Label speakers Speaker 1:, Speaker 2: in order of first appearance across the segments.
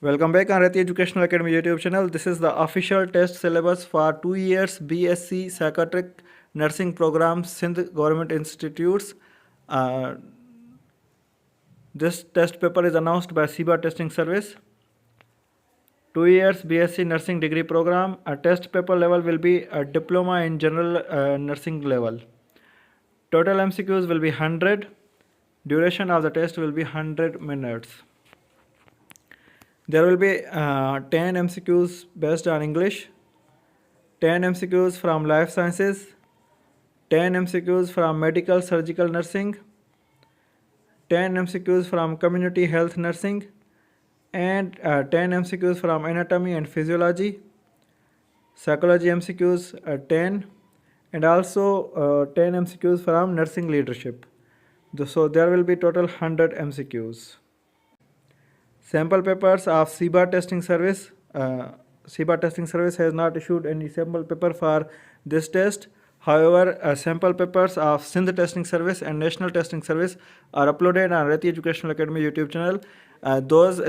Speaker 1: Welcome back on Reti Educational Academy YouTube channel. This is the official test syllabus for 2 years BSc Psychiatric Nursing Program, Sindh Government Institutes. This test paper is announced by SIBA Testing Service. 2 years BSc Nursing Degree Program. A test paper level will be a diploma in general nursing level. Total MCQs will be 100. Duration of the test will be 100 minutes. There will be 10 MCQs based on English, 10 MCQs from life sciences, 10 MCQs from medical surgical nursing, 10 MCQs from community health nursing, and 10 MCQs from anatomy and physiology, psychology MCQs 10, and also 10 MCQs from nursing leadership. So there will be total 100 MCQs. Sample papers of SIBA testing service. SIBA testing service has not issued any sample paper for this test. However, sample papers of Sindh testing service and national testing service are uploaded on Reti Educational Academy YouTube channel.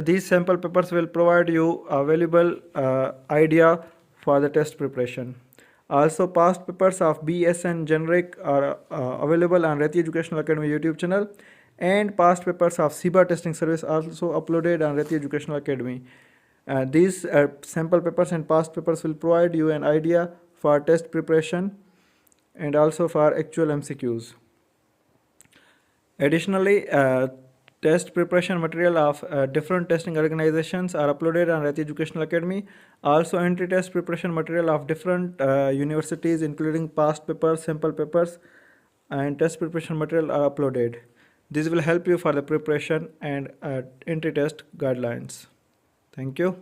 Speaker 1: These sample papers will provide you a valuable idea for the test preparation. Also, past papers of BSN generic are available on Reti Educational Academy YouTube channel, and past papers of SIBA testing service are also uploaded on Reti Educational Academy. These sample papers and past papers will provide you an idea for test preparation and also for actual MCQs. Additionally, test preparation material of different testing organizations are uploaded on Reti Educational Academy. Also, entry test preparation material of different universities, including past papers, sample papers, and test preparation material are uploaded. This will help you for the preparation and entry test guidelines. Thank you.